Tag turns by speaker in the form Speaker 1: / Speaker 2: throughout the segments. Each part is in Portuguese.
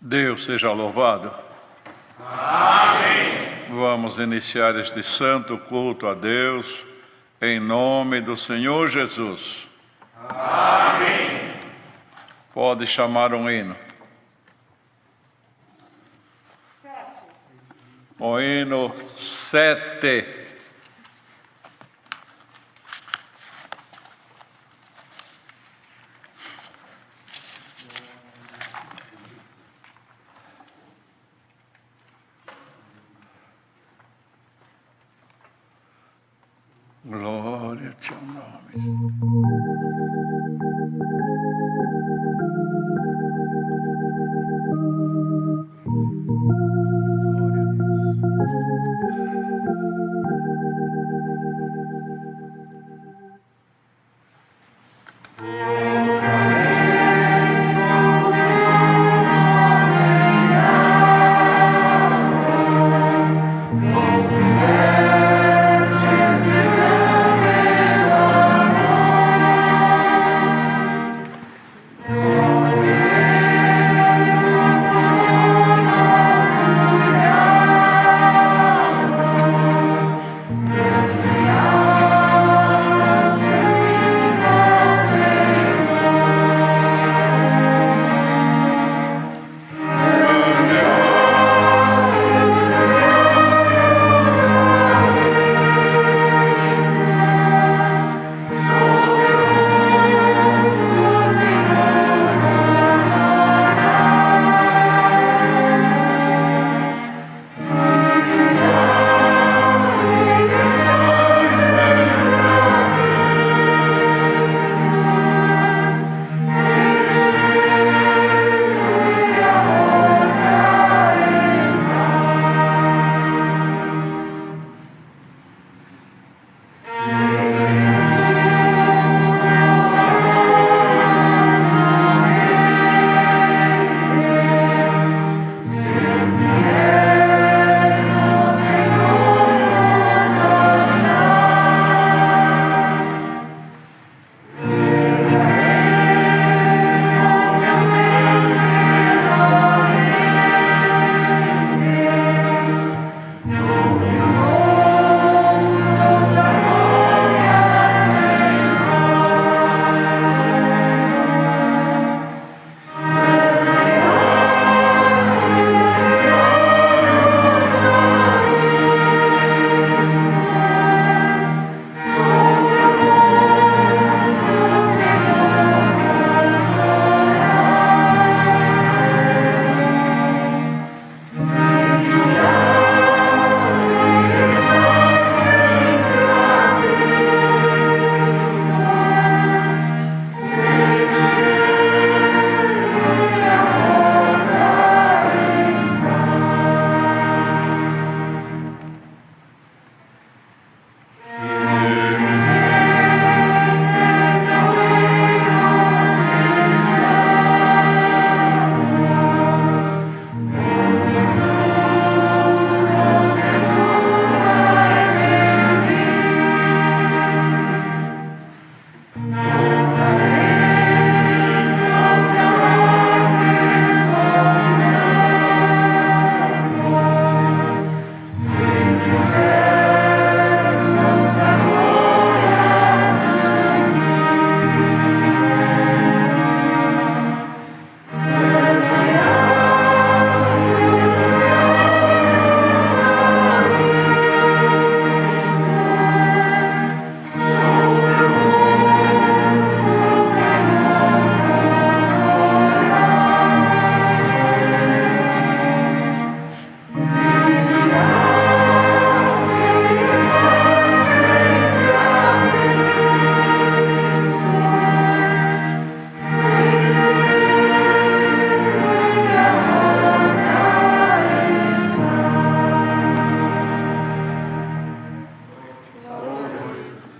Speaker 1: Deus seja louvado.
Speaker 2: Amém.
Speaker 1: Vamos iniciar este santo culto a Deus em nome do Senhor Jesus.
Speaker 2: Amém.
Speaker 1: Pode chamar um hino. O hino 7. Glória a teu nome.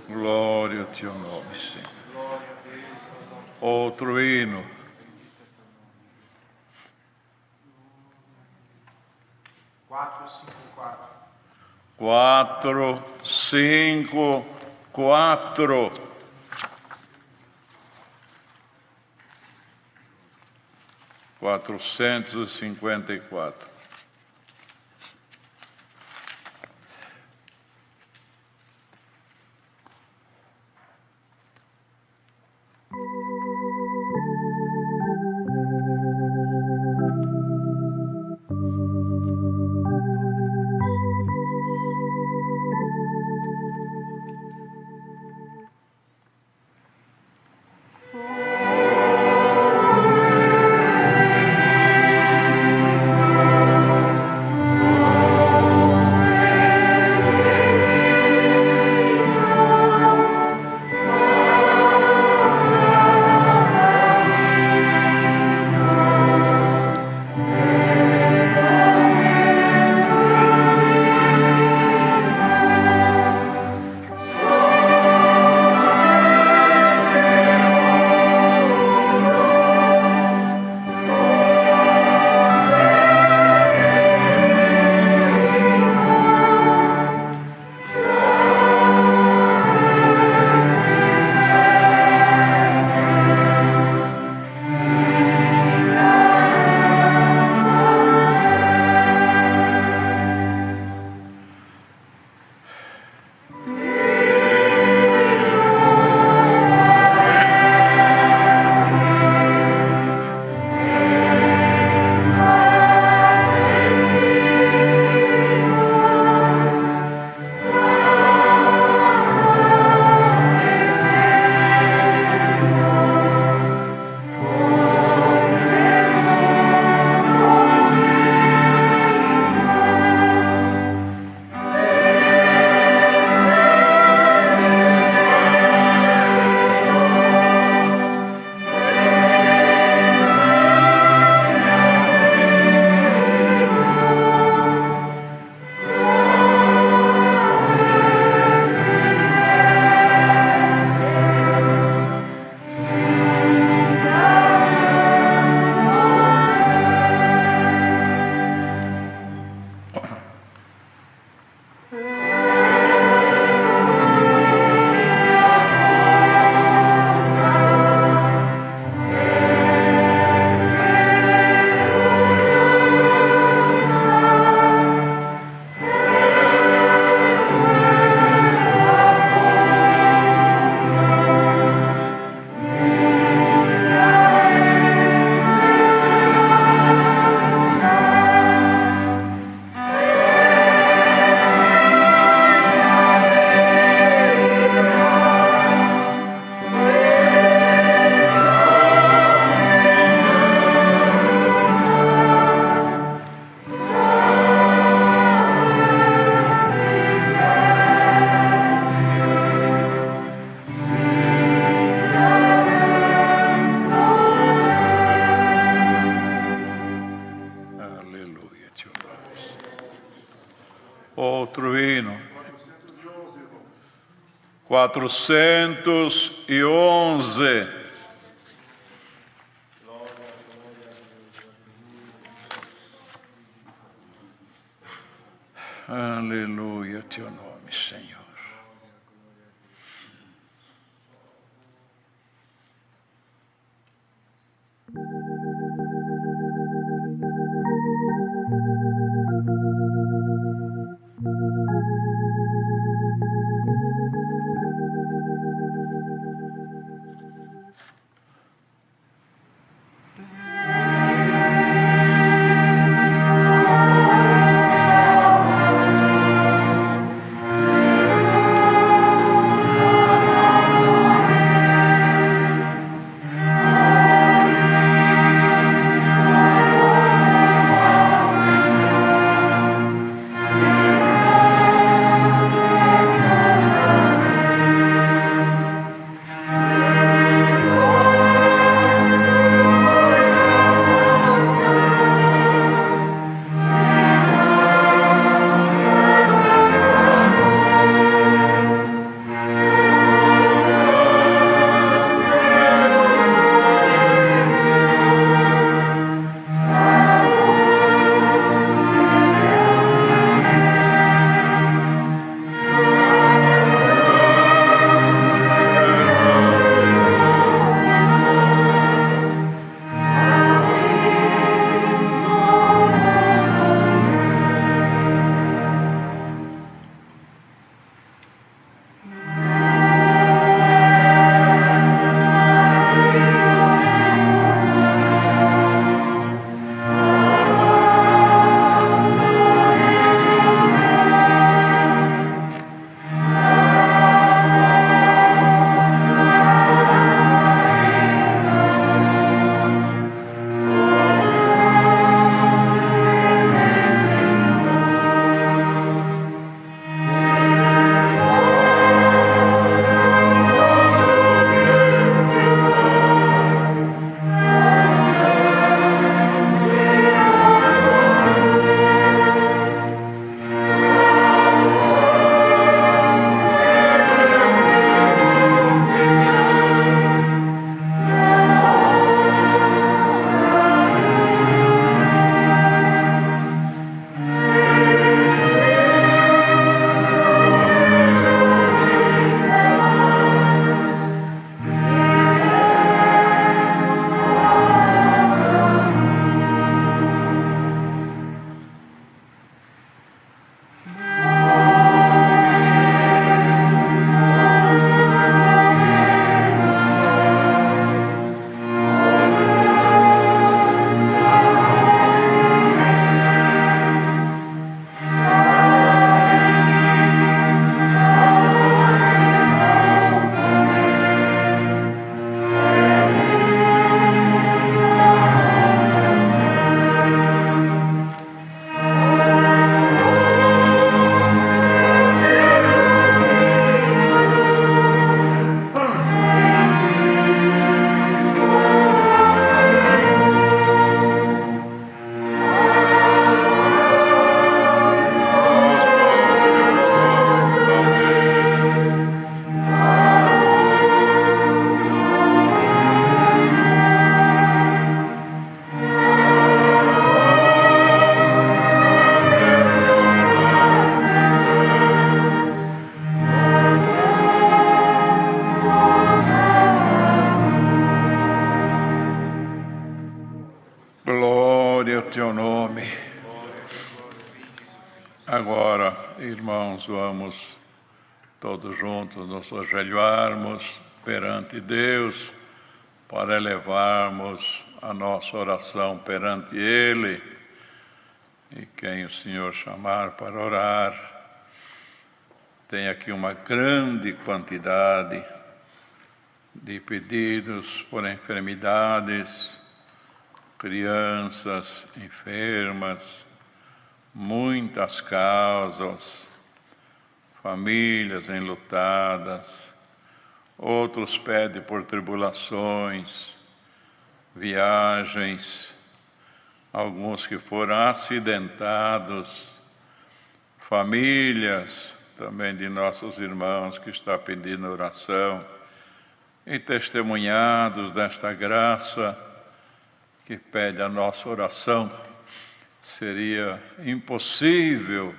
Speaker 1: Glória a teu nome, Senhor. Outro hino. 4, 5, 4. 454. Outro hino. 411. Aleluia, teu nome, Senhor. teu nome. Agora, irmãos, vamos todos juntos nos ajoelharmos perante Deus para elevarmos a nossa oração perante Ele. E quem o Senhor chamar para orar, tem aqui uma grande quantidade de pedidos por enfermidades, crianças enfermas, muitas causas, famílias enlutadas, outros pedem por tribulações, viagens, alguns que foram acidentados, famílias também de nossos irmãos que estão pedindo oração, e testemunhados desta graça que pede a nossa oração. Seria impossível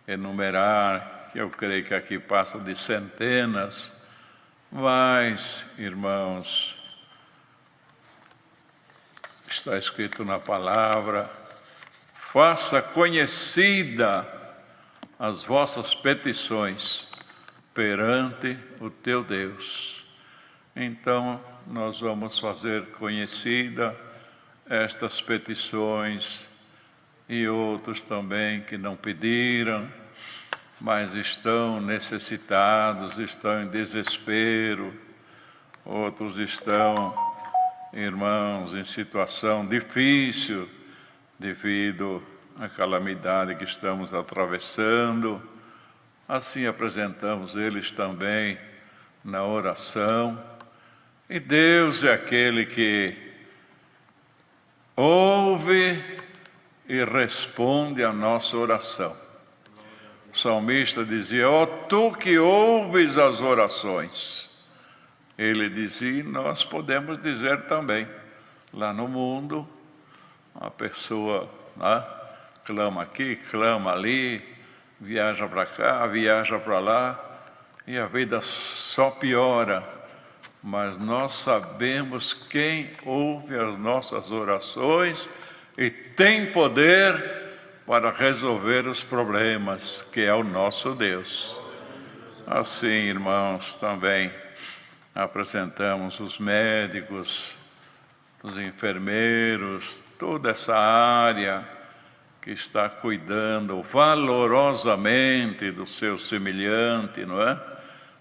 Speaker 1: enumerar, que eu creio que aqui passa de centenas, mas, irmãos, está escrito na palavra: faça conhecida as vossas petições perante o teu Deus. Então, nós vamos fazer conhecida estas petições e outros também que não pediram, mas estão necessitados, estão em desespero. Outros estão, irmãos, em situação difícil devido à calamidade que estamos atravessando. Assim apresentamos eles também na oração. E Deus é aquele que ouve e responde a nossa oração. O salmista dizia: ó, tu que ouves as orações. Ele dizia, e nós podemos dizer também, lá no mundo, a pessoa clama aqui, clama ali, viaja para cá, viaja para lá, e a vida só piora. Mas nós sabemos quem ouve as nossas orações e tem poder para resolver os problemas, que é o nosso Deus. Assim, irmãos, também apresentamos os médicos, os enfermeiros, toda essa área que está cuidando valorosamente do seu semelhante, não é?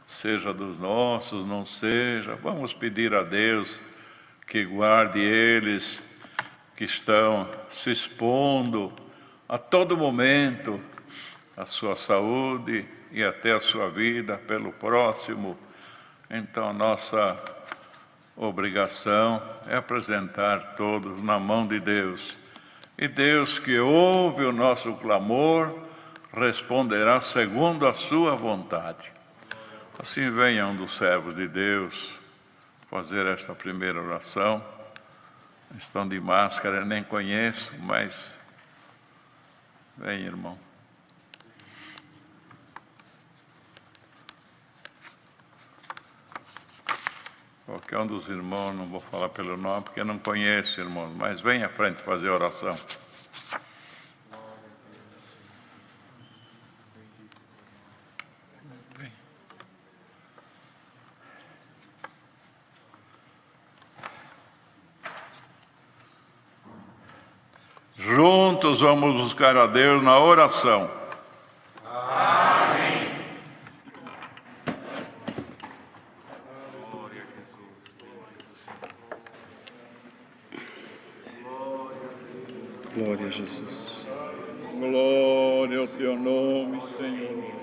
Speaker 1: Seja dos nossos, não seja. Vamos pedir a Deus que guarde eles, que estão se expondo a todo momento a sua saúde e até a sua vida pelo próximo. Então, nossa obrigação é apresentar todos na mão de Deus. E Deus, que ouve o nosso clamor, responderá segundo a sua vontade. Assim, venha um dos servos de Deus fazer esta primeira oração. Estão de máscara, nem conheço, mas vem, irmão. Qualquer um dos irmãos, não vou falar pelo nome, porque não conheço, irmão, mas vem à frente fazer a oração. Juntos vamos buscar a Deus na oração.
Speaker 2: Amém.
Speaker 3: Glória a Jesus.
Speaker 1: Glória ao teu nome, Senhor.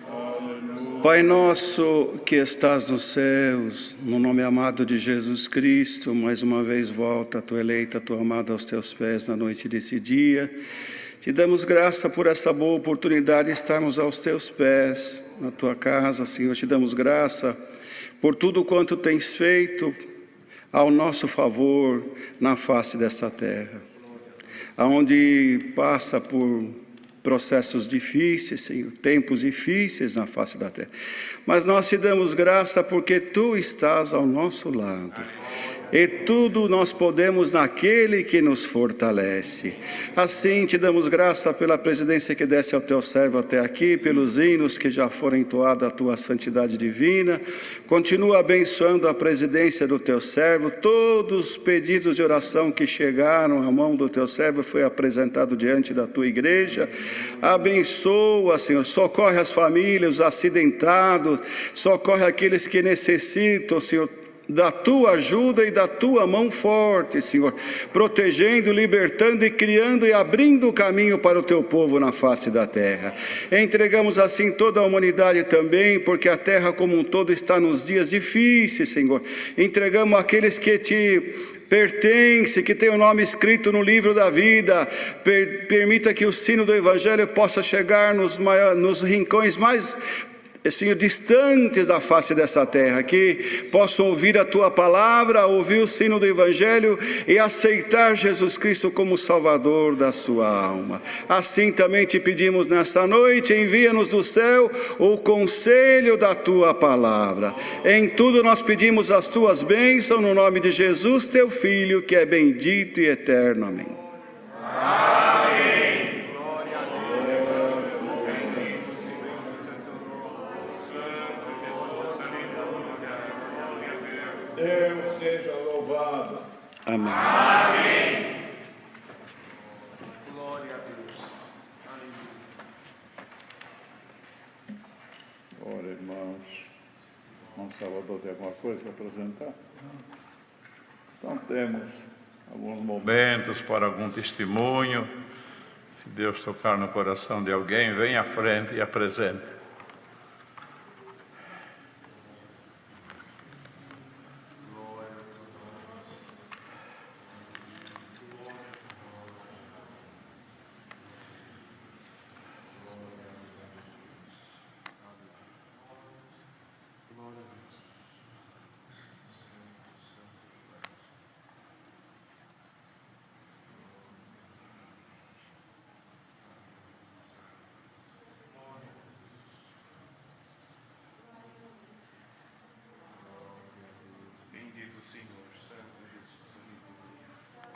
Speaker 1: Aleluia.
Speaker 3: Pai nosso que estás nos céus, no nome amado de Jesus Cristo, mais uma vez volta a tua eleita, a tua amada aos teus pés na noite desse dia. Te damos graça por essa boa oportunidade de estarmos aos teus pés, na tua casa, Senhor. Te damos graça por tudo quanto tens feito ao nosso favor na face desta terra, aonde passa por processos difíceis, Senhor, tempos difíceis na face da terra. Mas nós te damos graça porque Tu estás ao nosso lado. E tudo nós podemos naquele que nos fortalece. Assim te damos graça pela presidência que desce ao teu servo até aqui, pelos hinos que já foram entoados à tua santidade divina. Continua abençoando a presidência do teu servo. Todos os pedidos de oração que chegaram à mão do teu servo foi apresentado diante da tua igreja. Abençoa, Senhor, socorre as famílias, os acidentados, socorre aqueles que necessitam, Senhor, da Tua ajuda e da Tua mão forte, Senhor, protegendo, libertando e criando e abrindo o caminho para o Teu povo na face da terra. Entregamos assim toda a humanidade também, porque a terra como um todo está nos dias difíceis, Senhor. Entregamos aqueles que Te pertence, que tem o nome escrito no livro da vida. Permita que o sino do Evangelho possa chegar nos rincões mais, Senhor, distantes da face dessa terra, que possam ouvir a Tua palavra, ouvir o sino do Evangelho e aceitar Jesus Cristo como Salvador da sua alma. Assim também te pedimos nesta noite, envia-nos do céu o conselho da Tua palavra. Em tudo nós pedimos as Tuas bênçãos, no nome de Jesus, Teu Filho, que é bendito e eterno. Amém.
Speaker 1: Deus seja louvado.
Speaker 3: Amém.
Speaker 2: Amém. Glória a Deus.
Speaker 1: Ora, irmãos, irmão Salvador tem alguma coisa para apresentar? Então temos alguns momentos para algum testemunho. Se Deus tocar no coração de alguém, venha à frente e apresente.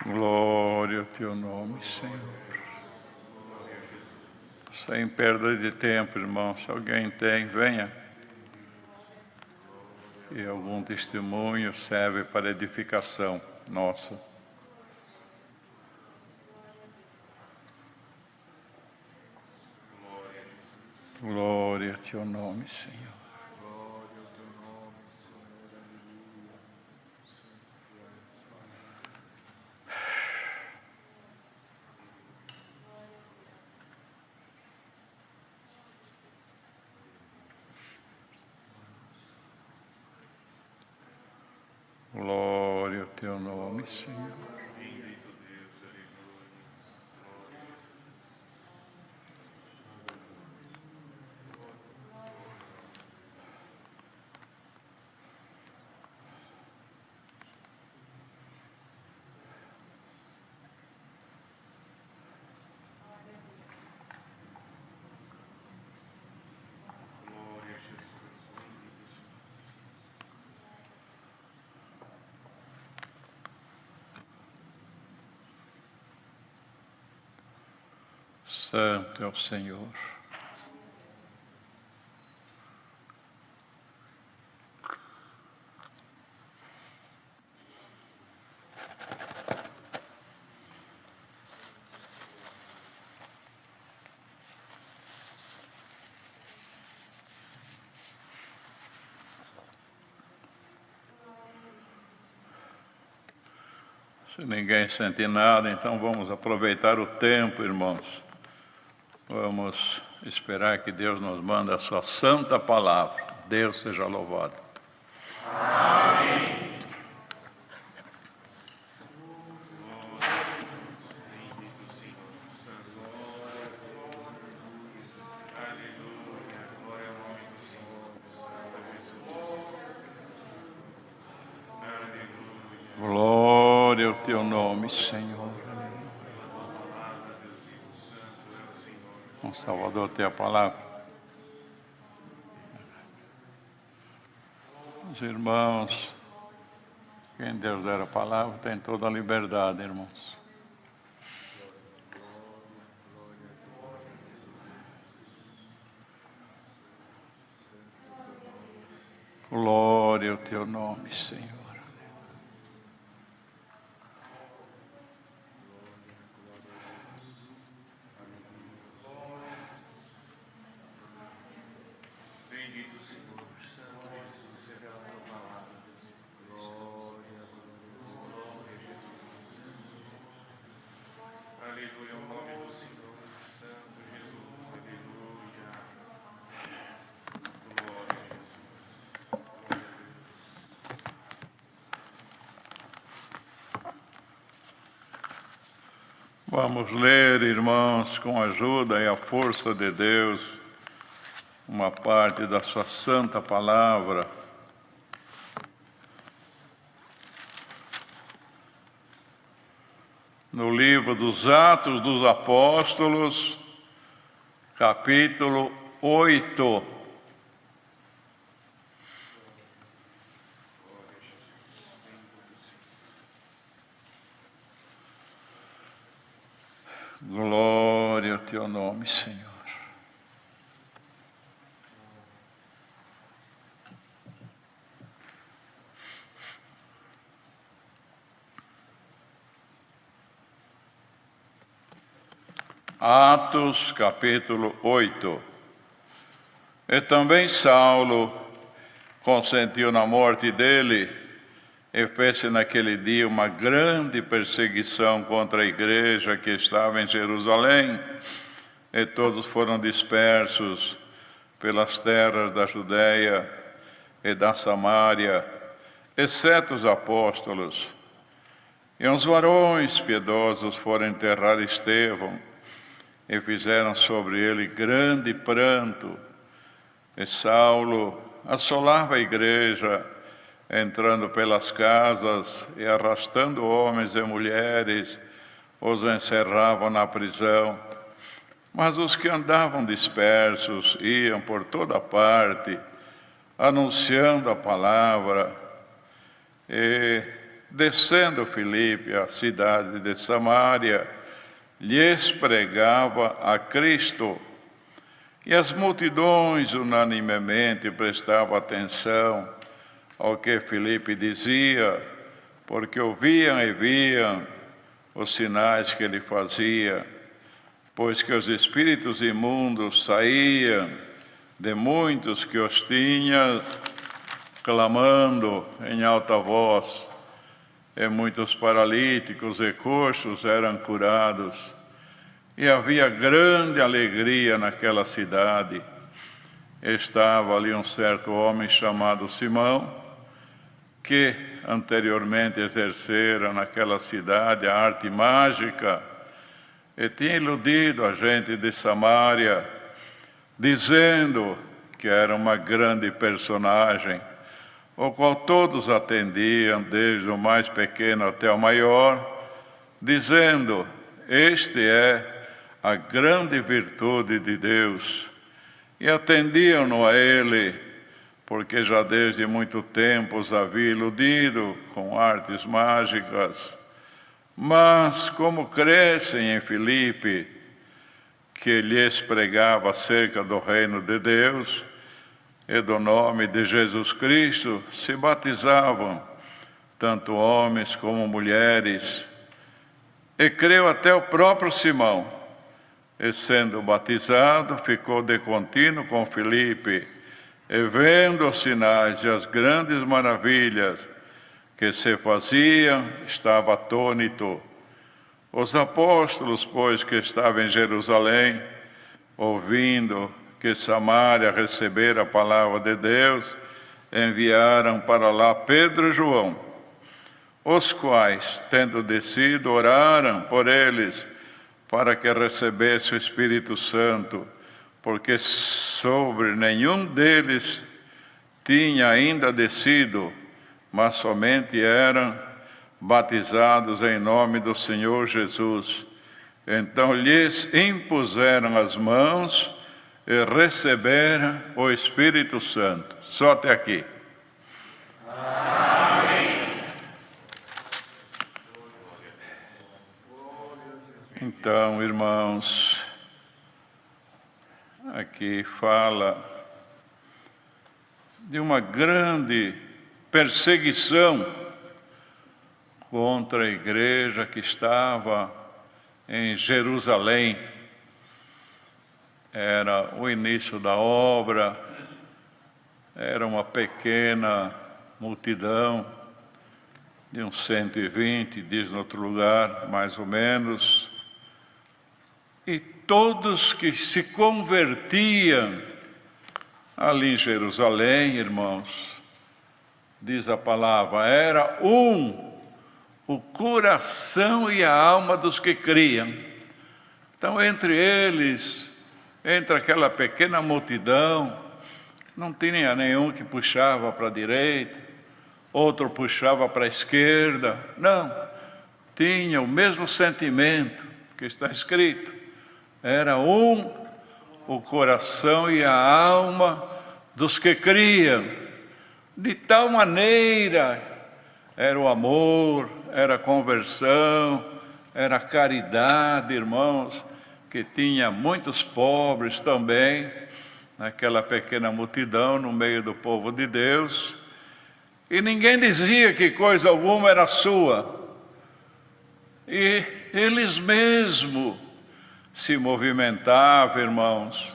Speaker 1: Glória ao Teu nome, Senhor. Sem perda de tempo, irmão, se alguém tem, venha. E algum testemunho serve para edificação nossa. Glória ao Teu nome, Senhor. Glória ao Teu nome, Senhor. Santo é o Senhor. Se ninguém sente nada, então vamos aproveitar o tempo, irmãos. Vamos esperar que Deus nos mande a sua santa palavra. Deus seja louvado.
Speaker 2: Amém.
Speaker 1: Glória ao Teu nome, Senhor. O Salvador tem a palavra. Os irmãos, quem Deus der a palavra tem toda a liberdade, irmãos. Glória ao teu nome, Senhor. Vamos ler, irmãos, com a ajuda e a força de Deus, uma parte da sua santa palavra. No livro dos Atos dos Apóstolos, capítulo 8. Glória ao teu nome, Senhor. Atos, capítulo 8. E também Saulo consentiu na morte dele, e fez-se naquele dia uma grande perseguição contra a igreja que estava em Jerusalém, e todos foram dispersos pelas terras da Judéia e da Samária, exceto os apóstolos. E uns varões piedosos foram enterrar Estevão, e fizeram sobre ele grande pranto. E Saulo assolava a igreja, entrando pelas casas e arrastando homens e mulheres, os encerravam na prisão. Mas os que andavam dispersos iam por toda parte, anunciando a palavra. E, descendo Filipe à cidade de Samaria, lhes pregava a Cristo. E as multidões unanimemente prestavam atenção ao que Filipe dizia, porque ouviam e viam os sinais que ele fazia, pois que os espíritos imundos saíam de muitos que os tinham, clamando em alta voz, e muitos paralíticos e coxos eram curados. E havia grande alegria naquela cidade. Estava ali um certo homem chamado Simão, que anteriormente exercera naquela cidade a arte mágica, e tinha iludido a gente de Samaria, dizendo que era uma grande personagem, o qual todos atendiam, desde o mais pequeno até o maior, dizendo: este é a grande virtude de Deus. E atendiam-no a ele, porque já desde muito tempo os havia iludido com artes mágicas. Mas, como crescem em Filipe, que lhes pregava acerca do reino de Deus e do nome de Jesus Cristo, se batizavam, tanto homens como mulheres. E creu até o próprio Simão, e sendo batizado, ficou de contínuo com Filipe, e vendo os sinais e as grandes maravilhas que se faziam, estava atônito. Os apóstolos, pois, que estavam em Jerusalém, ouvindo que Samaria recebera a palavra de Deus, enviaram para lá Pedro e João, os quais, tendo descido, oraram por eles, para que recebesse o Espírito Santo, porque sobre nenhum deles tinha ainda descido, mas somente eram batizados em nome do Senhor Jesus. Então lhes impuseram as mãos e receberam o Espírito Santo. Só até aqui.
Speaker 2: Amém.
Speaker 1: Então, irmãos, aqui fala de uma grande perseguição contra a igreja que estava em Jerusalém. Era o início da obra, era uma pequena multidão, de uns 120, diz no outro lugar, mais ou menos. E todos que se convertiam ali em Jerusalém, irmãos, diz a palavra, era o coração e a alma dos que criam. Então, entre eles, entre aquela pequena multidão, não tinha nenhum que puxava para a direita, outro puxava para a esquerda. Não, tinha o mesmo sentimento que está escrito. Era o coração e a alma dos que criam. De tal maneira, era o amor, era a conversão, era a caridade, irmãos, que tinha muitos pobres também, naquela pequena multidão, no meio do povo de Deus. E ninguém dizia que coisa alguma era sua. E eles mesmos se movimentavam, irmãos,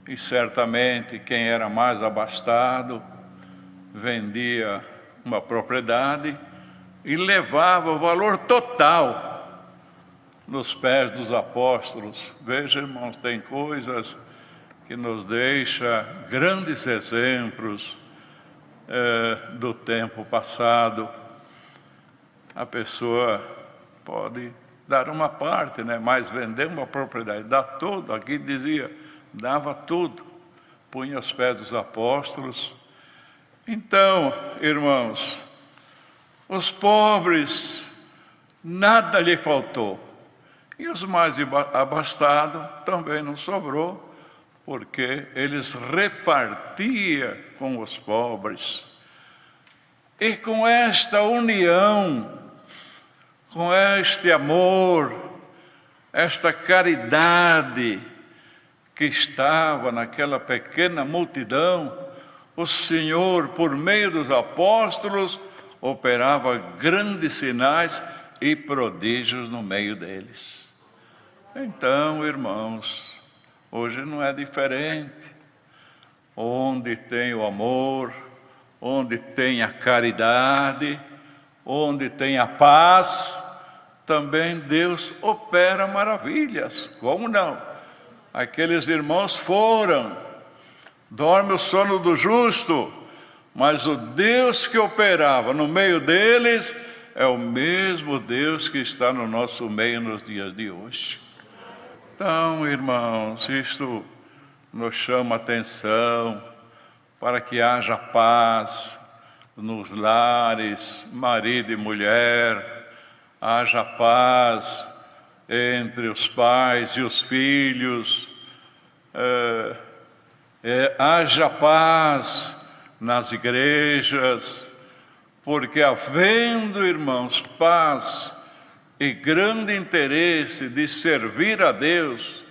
Speaker 1: e certamente quem era mais abastado vendia uma propriedade e levava o valor total nos pés dos apóstolos. Veja, irmãos, tem coisas que nos deixam grandes exemplos do tempo passado. A pessoa pode dar uma parte, né? Mas vender uma propriedade, dá tudo. Aqui dizia, dava tudo, punha aos pés dos apóstolos. Então, irmãos, os pobres, nada lhe faltou. E os mais abastados também não sobrou, porque eles repartiam com os pobres. E com esta união, com este amor, esta caridade que estava naquela pequena multidão, o Senhor, por meio dos apóstolos, operava grandes sinais e prodígios no meio deles. Então, irmãos, hoje não é diferente. Onde tem o amor, onde tem a caridade, onde tem a paz, também Deus opera maravilhas. Como não? Aqueles irmãos foram, dorme o sono do justo, mas o Deus que operava no meio deles é o mesmo Deus que está no nosso meio nos dias de hoje. Então, irmãos, isto nos chama a atenção para que haja paz nos lares, marido e mulher, haja paz entre os pais e os filhos, haja paz nas igrejas, porque havendo, irmãos, paz e grande interesse de servir a Deus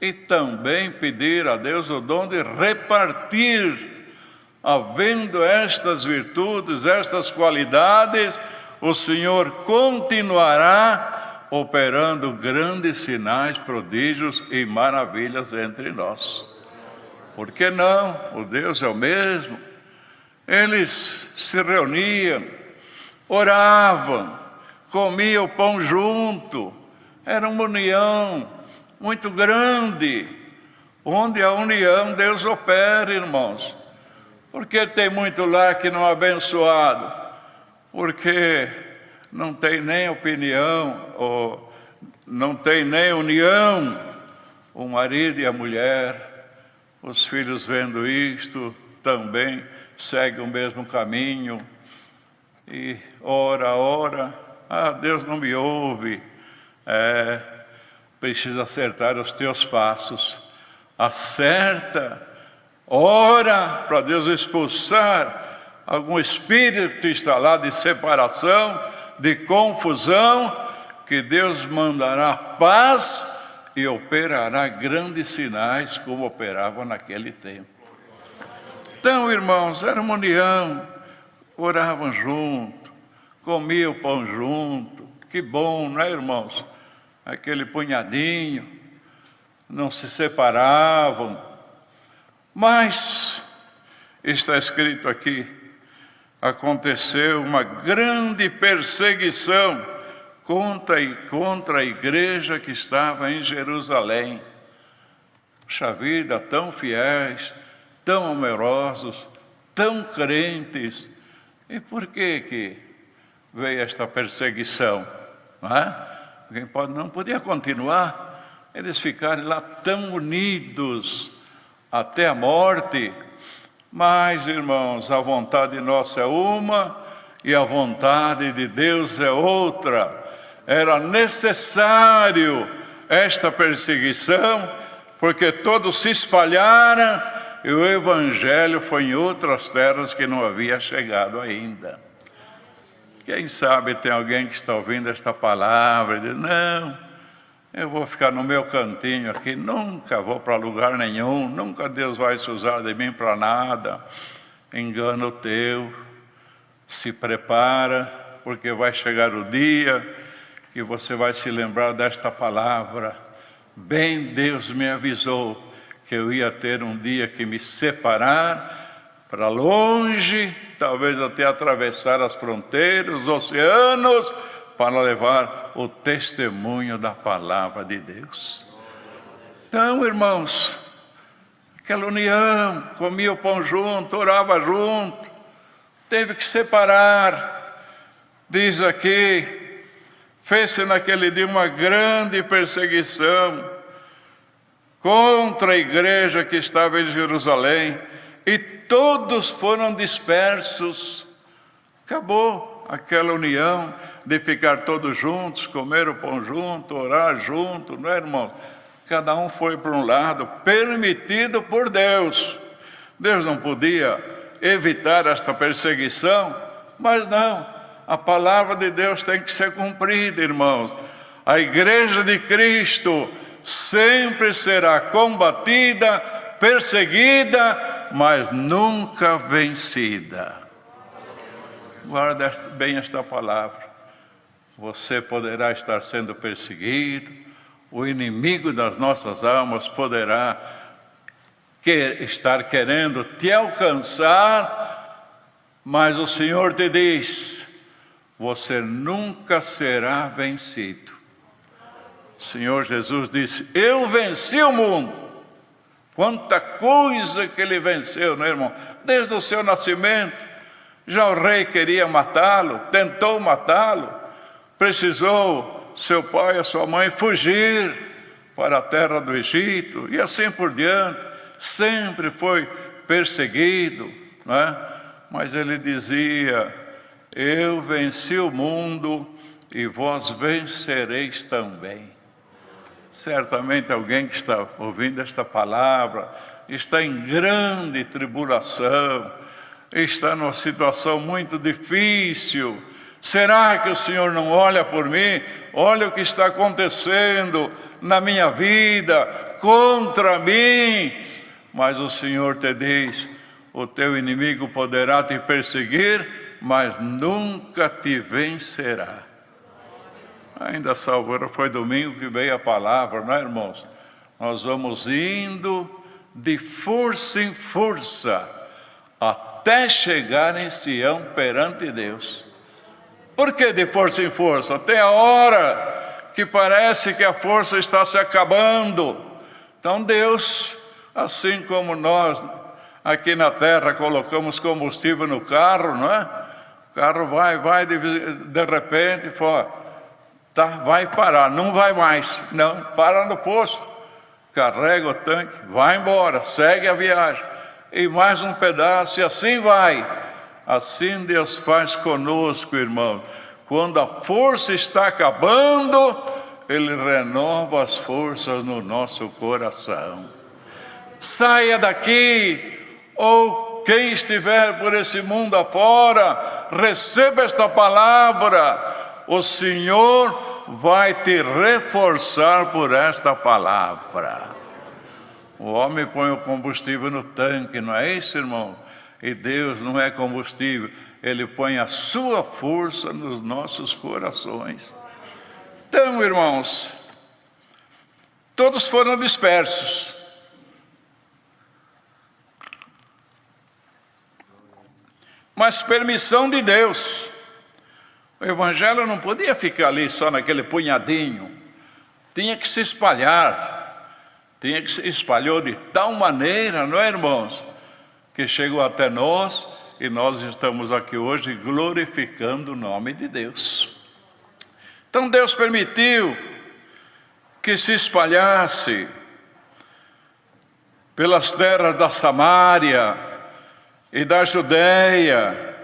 Speaker 1: e também pedir a Deus o dom de repartir, havendo estas virtudes, estas qualidades, o Senhor continuará operando grandes sinais, prodígios e maravilhas entre nós. Por que não? O Deus é o mesmo. Eles se reuniam, oravam, comiam o pão junto. Era uma união muito grande, onde a união Deus opera, irmãos. Porque tem muito lar que não é abençoado, porque não tem nem opinião, ou não tem nem união, o marido e a mulher, os filhos vendo isto, também seguem o mesmo caminho, e ora, Deus não me ouve, precisa acertar os teus passos. Acerta, ora para Deus expulsar algum espírito instalado de separação, de confusão, que Deus mandará paz e operará grandes sinais como operava naquele tempo. Então, irmãos, era uma união, oravam junto, comiam o pão junto. Que bom, não é, irmãos? Aquele punhadinho, não se separavam. Mas, está escrito aqui, aconteceu uma grande perseguição contra a igreja que estava em Jerusalém. Puxa vida, tão fiéis, tão amorosos, tão crentes. E por que veio esta perseguição? Não é? Alguém não podia continuar. Eles ficaram lá tão unidos até a morte. Mas, irmãos, a vontade nossa é uma e a vontade de Deus é outra. Era necessário esta perseguição, porque todos se espalharam e o Evangelho foi em outras terras que não havia chegado ainda. Quem sabe tem alguém que está ouvindo esta palavra e diz: não, eu vou ficar no meu cantinho aqui, nunca vou para lugar nenhum, nunca Deus vai se usar de mim para nada. Engano teu, se prepara, porque vai chegar o dia que você vai se lembrar desta palavra. Bem Deus me avisou que eu ia ter um dia que me separar para longe, talvez até atravessar as fronteiras, os oceanos, para levar o testemunho da palavra de Deus. Então, irmãos, aquela união, comia o pão junto, orava junto, teve que separar. Diz aqui, fez-se naquele dia uma grande perseguição contra a igreja que estava em Jerusalém, e todos foram dispersos. Acabou aquela união de ficar todos juntos, comer o pão junto, orar junto, não é, irmão? Cada um foi para um lado, permitido por Deus. Deus não podia evitar esta perseguição, mas não. A palavra de Deus tem que ser cumprida, irmãos. A igreja de Cristo sempre será combatida, perseguida, mas nunca vencida. Guarda bem esta palavra. Você poderá estar sendo perseguido, o inimigo das nossas almas poderá estar querendo te alcançar, mas o Senhor te diz: você nunca será vencido. O Senhor Jesus disse: eu venci o mundo. Quanta coisa que ele venceu, não é, irmão? Desde o seu nascimento. Já o rei queria matá-lo, tentou matá-lo, precisou seu pai e a sua mãe fugir para a terra do Egito, e assim por diante. Sempre foi perseguido, não é? Mas ele dizia: eu venci o mundo e vós vencereis também. Certamente alguém que está ouvindo esta palavra está em grande tribulação, está numa situação muito difícil. Será que o Senhor não olha por mim? Olha o que está acontecendo na minha vida, contra mim. Mas o Senhor te diz: o teu inimigo poderá te perseguir, mas nunca te vencerá. Ainda salvo, foi domingo que veio a palavra, não é, irmãos? Nós vamos indo de força em força, até chegar em Sião perante Deus. Por que de força em força? Tem a hora que parece que a força está se acabando. Então Deus, assim como nós aqui na terra colocamos combustível no carro, não é? O carro vai de repente, vai parar, não vai mais, não, para no posto, carrega o tanque, vai embora, segue a viagem, e mais um pedaço, e assim vai. Assim Deus faz conosco, irmão. Quando a força está acabando, Ele renova as forças no nosso coração. Saia daqui, ou quem estiver por esse mundo afora, receba esta palavra. O Senhor vai te reforçar por esta palavra. O homem põe o combustível no tanque, não é isso, irmão? E Deus não é combustível, Ele põe a sua força nos nossos corações. Então, irmãos, todos foram dispersos. Mas permissão de Deus. O evangelho não podia ficar ali só naquele punhadinho. Tinha que se espalhar. Tinha que se espalhou de tal maneira, não é, irmãos? Que chegou até nós e nós estamos aqui hoje glorificando o nome de Deus. Então Deus permitiu que se espalhasse pelas terras da Samária e da Judeia,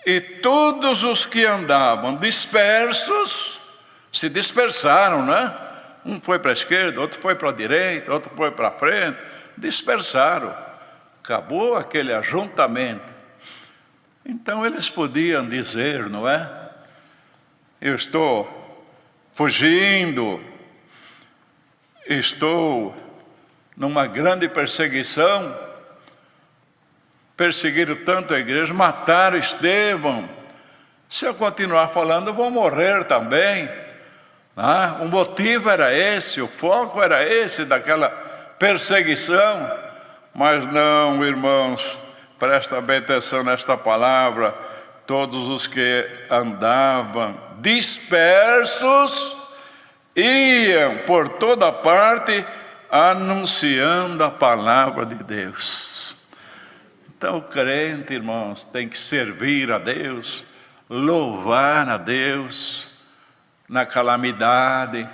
Speaker 1: e todos os que andavam dispersos se dispersaram, né? Um foi para a esquerda, outro foi para a direita, outro foi para a frente, dispersaram. Acabou aquele ajuntamento. Então eles podiam dizer, não é? Eu estou fugindo, estou numa grande perseguição, perseguiram tanto a igreja, mataram Estevão. Se eu continuar falando, eu vou morrer também. O motivo era esse, o foco era esse daquela perseguição. Mas não, irmãos, presta bem atenção nesta palavra. Todos os que andavam dispersos iam por toda parte anunciando a palavra de Deus. Então o crente, irmãos, tem que servir a Deus, louvar a Deus na calamidade,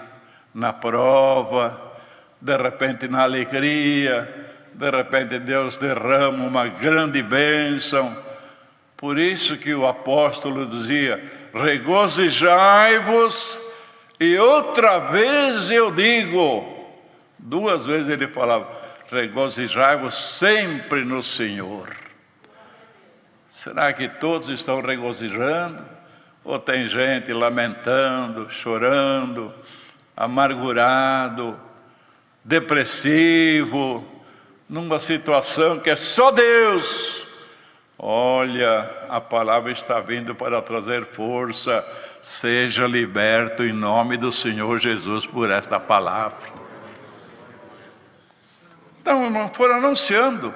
Speaker 1: na prova, de repente na alegria. De repente Deus derrama uma grande bênção. Por isso que o apóstolo dizia, regozijai-vos, e outra vez eu digo, 2 vezes ele falava, regozijai-vos sempre no Senhor. Será que todos estão regozijando? Ou tem gente lamentando, chorando, amargurado, depressivo, numa situação que é só Deus? Olha, a palavra está vindo para trazer força. Seja liberto em nome do Senhor Jesus por esta palavra. Então, irmão, foram anunciando.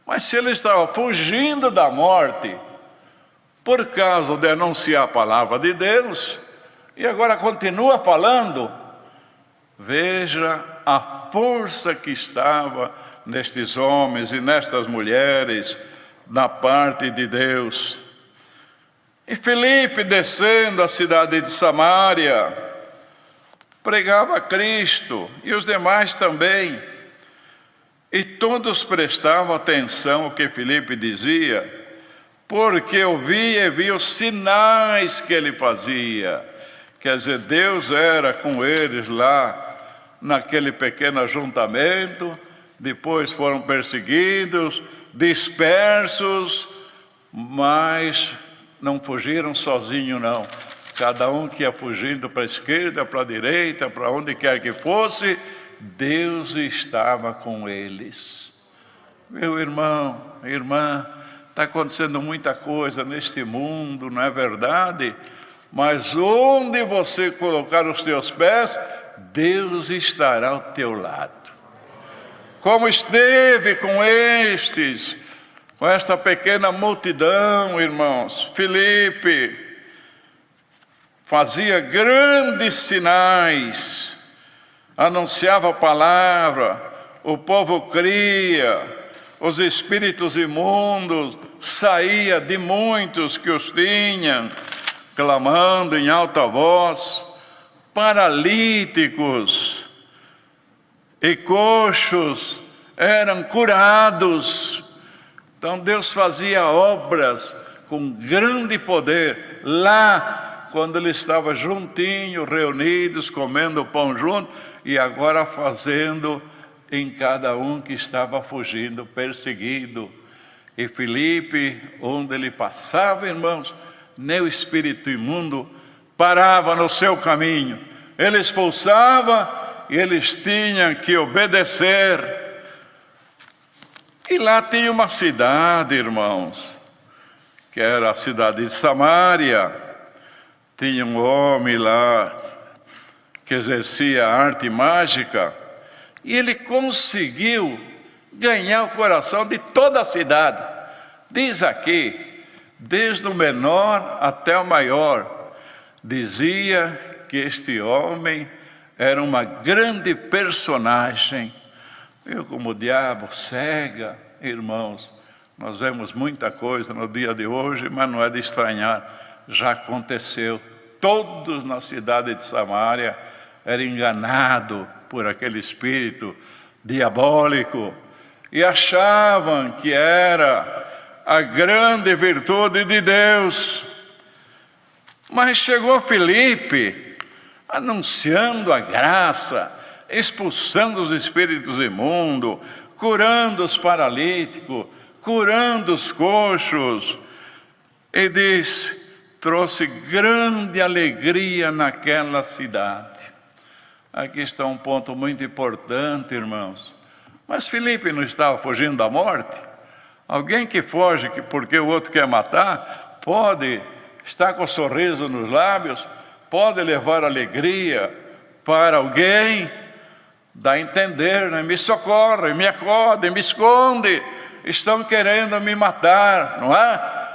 Speaker 1: Mas se ele estava fugindo da morte por causa de anunciar a palavra de Deus, e agora continua falando, veja a força que estava nestes homens e nestas mulheres, da parte de Deus. E Filipe, descendo a cidade de Samaria, pregava a Cristo, e os demais também. E todos prestavam atenção ao que Filipe dizia, porque ouvia e via os sinais que ele fazia. Quer dizer, Deus era com eles lá, naquele pequeno ajuntamento. Depois foram perseguidos, dispersos, mas não fugiram sozinhos, não. Cada um que ia fugindo para a esquerda, para a direita, para onde quer que fosse, Deus estava com eles. Meu irmão, irmã, está acontecendo muita coisa neste mundo, não é verdade? Mas onde você colocar os teus pés, Deus estará ao teu lado. Como esteve com estes, com esta pequena multidão, irmãos. Filipe fazia grandes sinais, anunciava a palavra, o povo cria, os espíritos imundos saía de muitos que os tinham, clamando em alta voz, paralíticos e coxos eram curados. Então Deus fazia obras com grande poder lá, quando ele estava juntinho, reunidos, comendo pão junto, e agora fazendo em cada um que estava fugindo, perseguido. E Filipe, onde ele passava, irmãos, nem o espírito imundo parava no seu caminho. Ele expulsava e eles tinham que obedecer. E lá tinha uma cidade, irmãos, que era a cidade de Samaria. Tinha um homem lá que exercia arte mágica, e ele conseguiu ganhar o coração de toda a cidade. Diz aqui, desde o menor até o maior, dizia que este homem era uma grande personagem. Eu, como o diabo cega, irmãos, nós vemos muita coisa no dia de hoje, mas não é de estranhar. Já aconteceu. Todos na cidade de Samaria eram enganados por aquele espírito diabólico e achavam que era a grande virtude de Deus. Mas chegou Filipe anunciando a graça, expulsando os espíritos imundos, curando os paralíticos, curando os coxos, e diz: trouxe grande alegria naquela cidade. Aqui está um ponto muito importante, irmãos. Mas Filipe não estava fugindo da morte? Alguém que foge porque o outro quer matar, pode estar com um sorriso nos lábios, pode levar alegria para alguém, dá a entender, né? Me socorre, me acode, me esconde, estão querendo me matar, não é?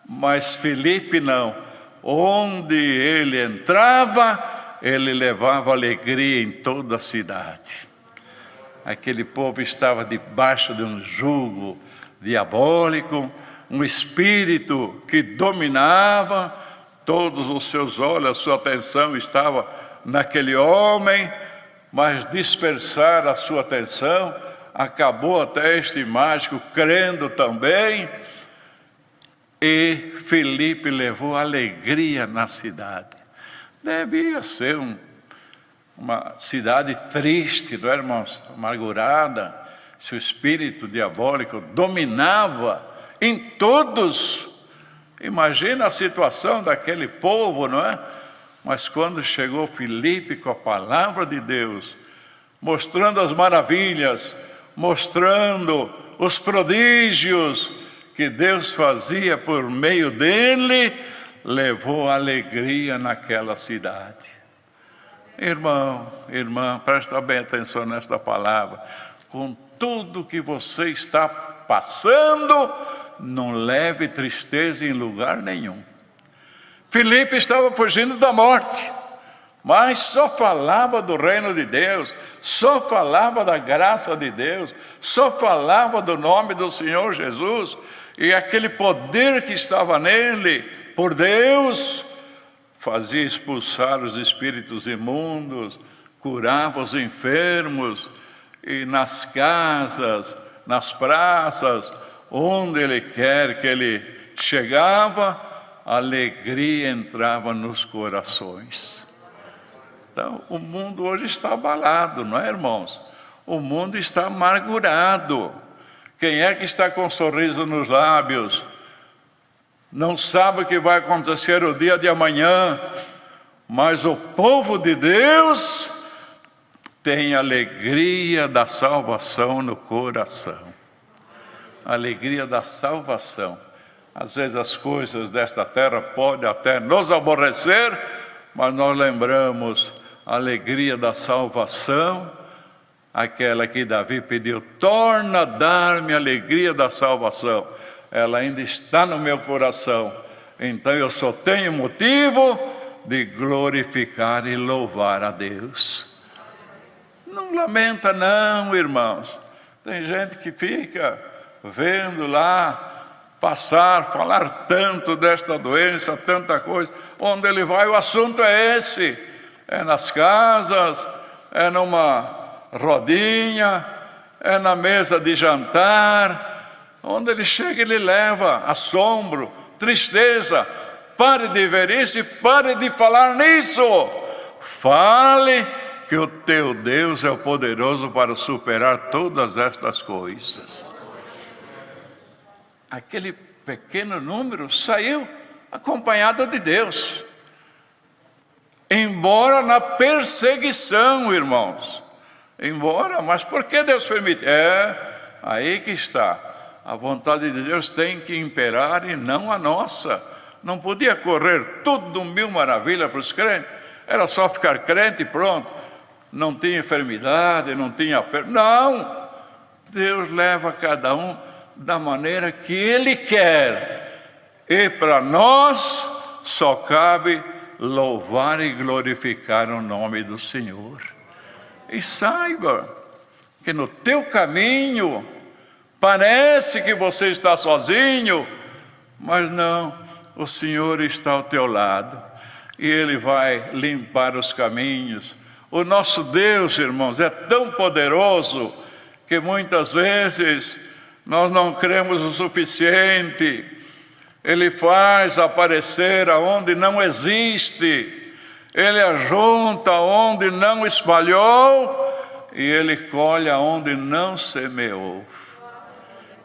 Speaker 1: Mas Filipe não. Onde ele entrava, ele levava alegria em toda a cidade. Aquele povo estava debaixo de um jugo diabólico, um espírito que dominava. Todos os seus olhos, a sua atenção estava naquele homem, mas dispersar a sua atenção, acabou até este mágico crendo também. E Filipe levou alegria na cidade. Devia ser uma cidade triste, não é, irmãos? Amargurada. Se o espírito diabólico dominava em todos. Imagina a situação daquele povo, não é? Mas quando chegou Filipe com a palavra de Deus, mostrando as maravilhas, mostrando os prodígios que Deus fazia por meio dele, levou alegria naquela cidade. Irmão, irmã, presta bem atenção nesta palavra. Com tudo que você está passando, não leve tristeza em lugar nenhum. Filipe estava fugindo da morte, mas só falava do reino de Deus, só falava da graça de Deus, só falava do nome do Senhor Jesus, e aquele poder que estava nele, por Deus, fazia expulsar os espíritos imundos, curava os enfermos, e nas casas, nas praças, onde ele quer que ele chegava, a alegria entrava nos corações. Então, o mundo hoje está abalado, não é, irmãos? O mundo está amargurado. Quem é que está com um sorriso nos lábios? Não sabe o que vai acontecer o dia de amanhã, mas o povo de Deus tem alegria da salvação no coração. Alegria da salvação. Às vezes as coisas desta terra podem até nos aborrecer, mas nós lembramos a alegria da salvação, aquela que Davi pediu: torna a dar-me a alegria da salvação. Ela ainda está no meu coração, então eu só tenho motivo de glorificar e louvar a Deus. Não lamenta não, irmãos. Tem gente que fica vendo lá passar, falar tanto desta doença, tanta coisa. Onde ele vai, o assunto é esse. É nas casas, é numa rodinha, é na mesa de jantar. Onde ele chega, ele leva assombro, tristeza. Pare de ver isso e pare de falar nisso. Fale que o teu Deus é o poderoso para superar todas estas coisas. Aquele pequeno número saiu acompanhado de Deus. Embora na perseguição, irmãos. Embora, mas por que Deus permite? Aí que está. A vontade de Deus tem que imperar e não a nossa. Não podia correr tudo mil maravilhas para os crentes. Era só ficar crente e pronto. Não tinha enfermidade, não tinha perda. Não! Deus leva cada um da maneira que Ele quer. E para nós só cabe louvar e glorificar o nome do Senhor. E saiba que no teu caminho parece que você está sozinho, mas não, o Senhor está ao teu lado e Ele vai limpar os caminhos. O nosso Deus, irmãos, é tão poderoso que muitas vezes nós não cremos o suficiente. Ele faz aparecer aonde não existe, Ele ajunta onde não espalhou e Ele colhe aonde não semeou.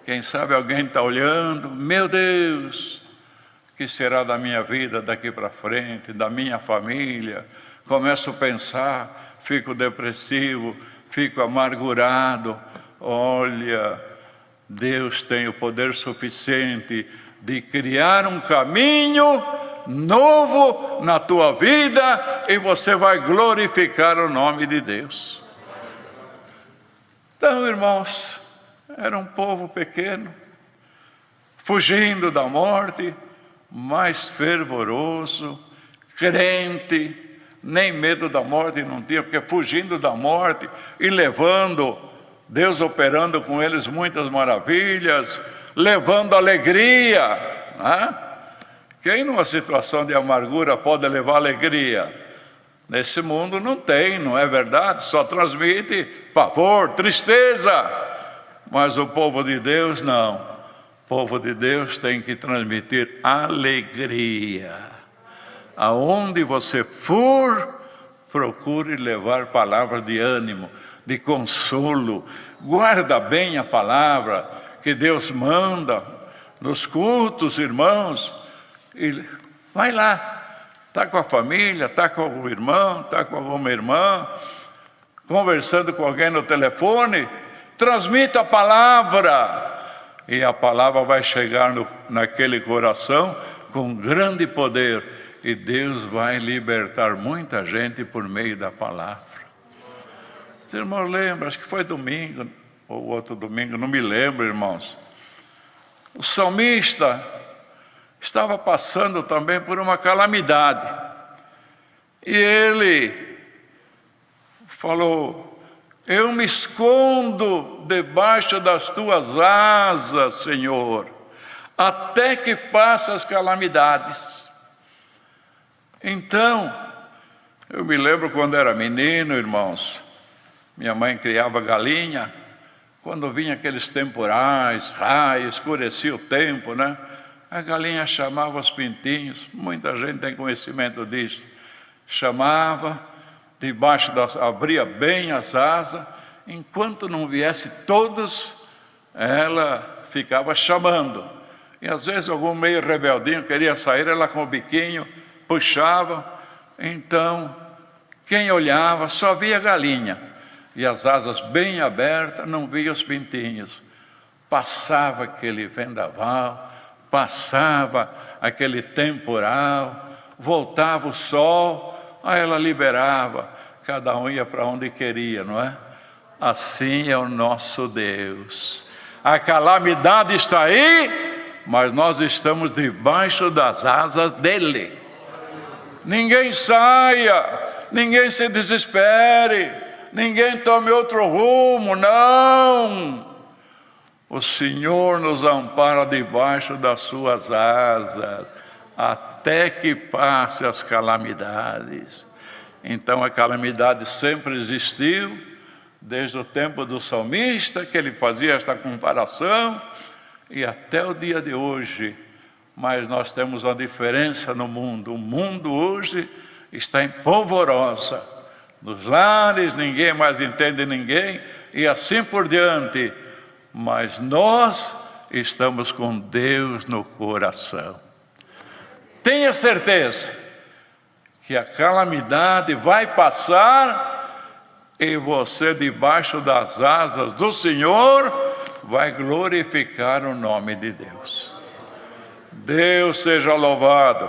Speaker 1: Quem sabe alguém está olhando, meu Deus, o que será da minha vida daqui para frente, da minha família? Começo a pensar, fico depressivo, fico amargurado. Olha, Deus tem o poder suficiente de criar um caminho novo na tua vida e você vai glorificar o nome de Deus. Então, irmãos, era um povo pequeno, fugindo da morte, mas fervoroso, crente, nem medo da morte não tinha, porque fugindo da morte e levando, Deus operando com eles muitas maravilhas, levando alegria, né? Quem numa situação de amargura pode levar alegria? Nesse mundo não tem, não é verdade? Só transmite pavor, tristeza. Mas o povo de Deus não. O povo de Deus tem que transmitir alegria. Aonde você for, procure levar palavras de ânimo, de consolo. Guarda bem a palavra que Deus manda nos cultos, irmãos. E vai lá, está com a família, está com o irmão, está com alguma irmã, conversando com alguém no telefone, transmita a palavra, e a palavra vai chegar naquele coração com grande poder, e Deus vai libertar muita gente por meio da palavra. Os irmãos lembram, acho que foi domingo, ou outro domingo, não me lembro, irmãos. O salmista estava passando também por uma calamidade, e ele falou: eu me escondo debaixo das tuas asas, Senhor, até que passe as calamidades. Então, eu me lembro quando era menino, irmãos, minha mãe criava galinha, quando vinha aqueles temporais, raios, escurecia o tempo, né? A galinha chamava os pintinhos, muita gente tem conhecimento disso, chamava, debaixo abria bem as asas, enquanto não viesse todos, ela ficava chamando. E às vezes algum meio rebeldinho queria sair, ela com o biquinho puxava. Então, quem olhava só via a galinha, e as asas bem abertas, não via os pintinhos. Passava aquele vendaval, passava aquele temporal, voltava o sol, aí ela liberava, cada um ia para onde queria, não é? Assim é o nosso Deus. A calamidade está aí, mas nós estamos debaixo das asas dele. Ninguém saia, ninguém se desespere, ninguém tome outro rumo, não. O Senhor nos ampara debaixo das suas asas, até que passe as calamidades. Então a calamidade sempre existiu, desde o tempo do salmista, que ele fazia esta comparação, e até o dia de hoje, mas nós temos uma diferença no mundo. O mundo hoje está em polvorosa. Nos lares ninguém mais entende ninguém e assim por diante. Mas nós estamos com Deus no coração. Tenha certeza que a calamidade vai passar e você, debaixo das asas do Senhor, vai glorificar o nome de Deus. Deus seja louvado.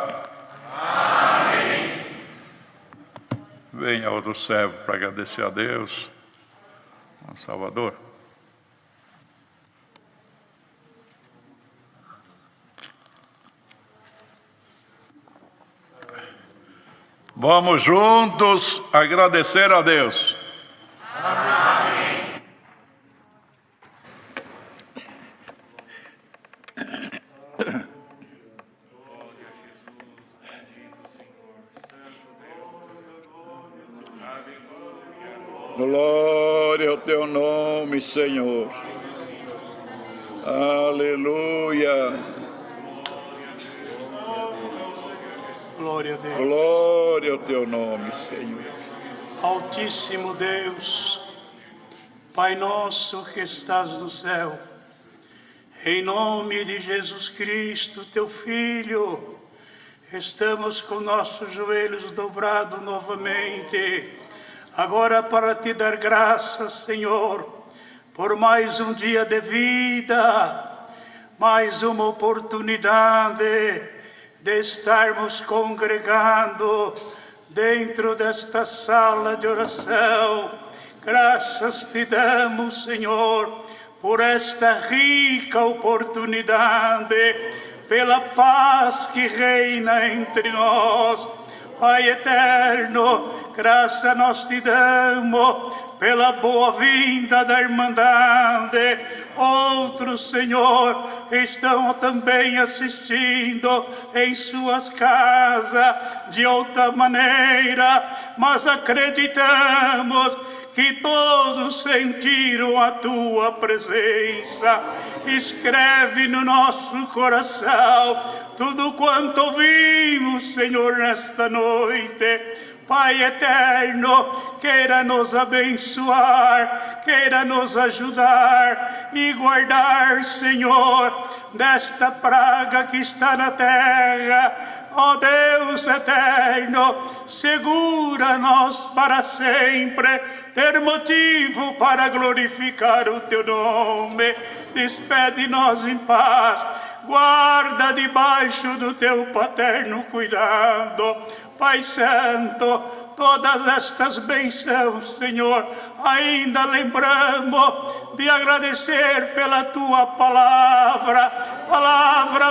Speaker 2: Amém.
Speaker 1: Venha outro servo para agradecer a Deus. Salvador. Vamos juntos agradecer a Deus.
Speaker 2: Amém.
Speaker 1: Glória ao teu nome, Senhor. Aleluia.
Speaker 4: Glória a Deus.
Speaker 1: Glória ao teu nome, Senhor.
Speaker 4: Altíssimo Deus, Pai nosso que estás no céu, em nome de Jesus Cristo, teu Filho, estamos com nossos joelhos dobrados novamente, agora para te dar graças, Senhor, por mais um dia de vida, mais uma oportunidade de estarmos congregando dentro desta sala de oração. Graças te damos, Senhor, por esta rica oportunidade, pela paz que reina entre nós. Pai eterno, graça nós te damos pela boa-vinda da Irmandade. Outros, Senhor, estão também assistindo em suas casas de outra maneira, mas acreditamos que todos sentiram a tua presença. Escreve no nosso coração tudo quanto ouvimos, Senhor, nesta noite. Pai eterno, queira nos abençoar, queira nos ajudar e guardar, Senhor, desta praga que está na terra. Ó Deus eterno, segura-nos para sempre, ter motivo para glorificar o teu nome. Despede-nos em paz, guarda debaixo do teu paterno cuidado. Pai Santo, todas estas bênçãos, Senhor, ainda lembramos de agradecer pela tua palavra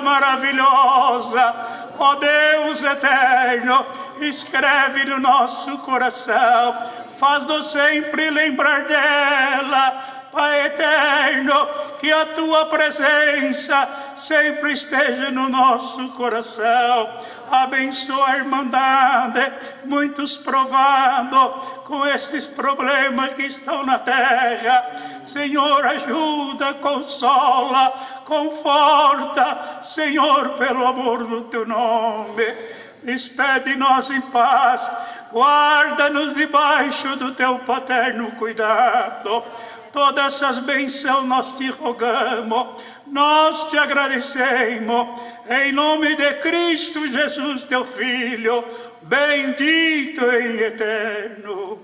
Speaker 4: maravilhosa. Ó Deus eterno, escreve no nosso coração, faz-nos sempre lembrar dela. Pai eterno, que a tua presença sempre esteja no nosso coração. Abençoa a Irmandade, muitos provados com esses problemas que estão na terra. Senhor, ajuda, consola, conforta, Senhor, pelo amor do teu nome. Despede-nos em paz, guarda-nos debaixo do teu paterno cuidado. Todas essas bênçãos nós te rogamos, nós te agradecemos, em nome de Cristo Jesus, teu Filho, bendito e eterno.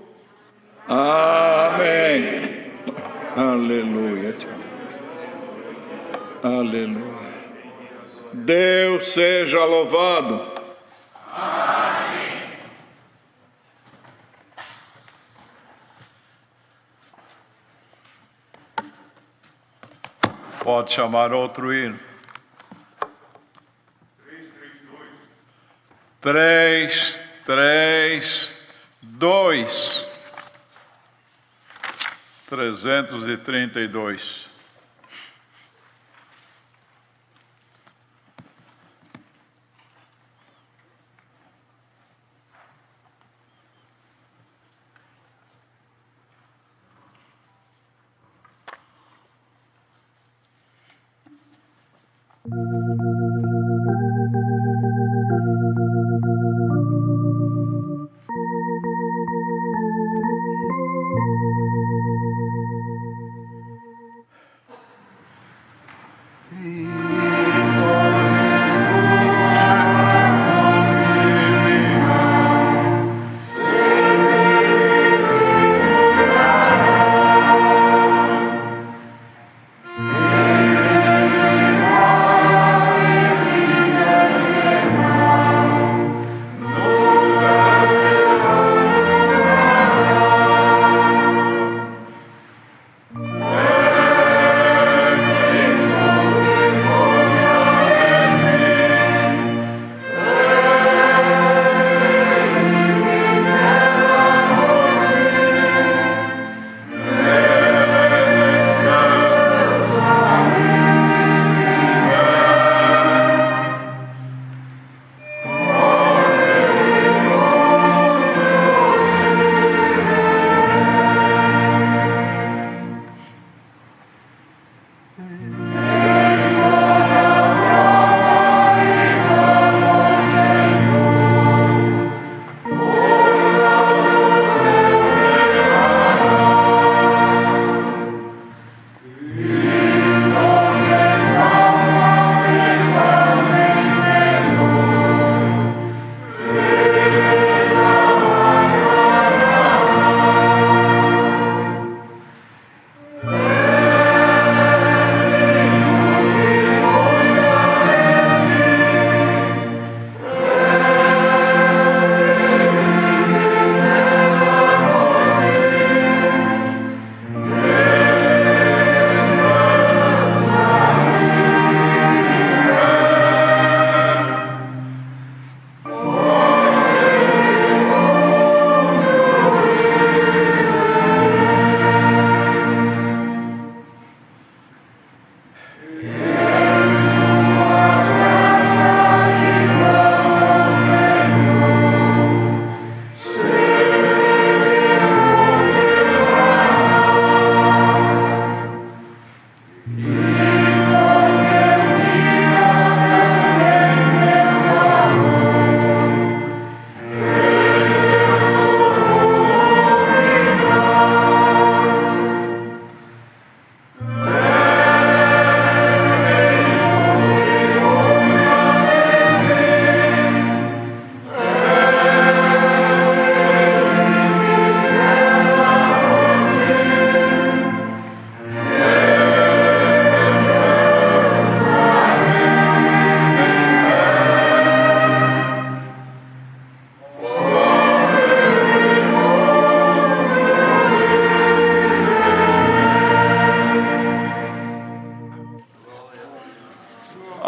Speaker 1: Amém. Aleluia. Aleluia. Deus seja louvado.
Speaker 2: Amém.
Speaker 1: Pode chamar outro hino. 3, 3, 2. 332.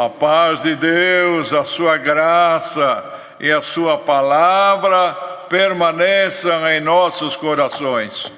Speaker 1: A paz de Deus, a sua graça e a sua palavra permaneçam em nossos corações.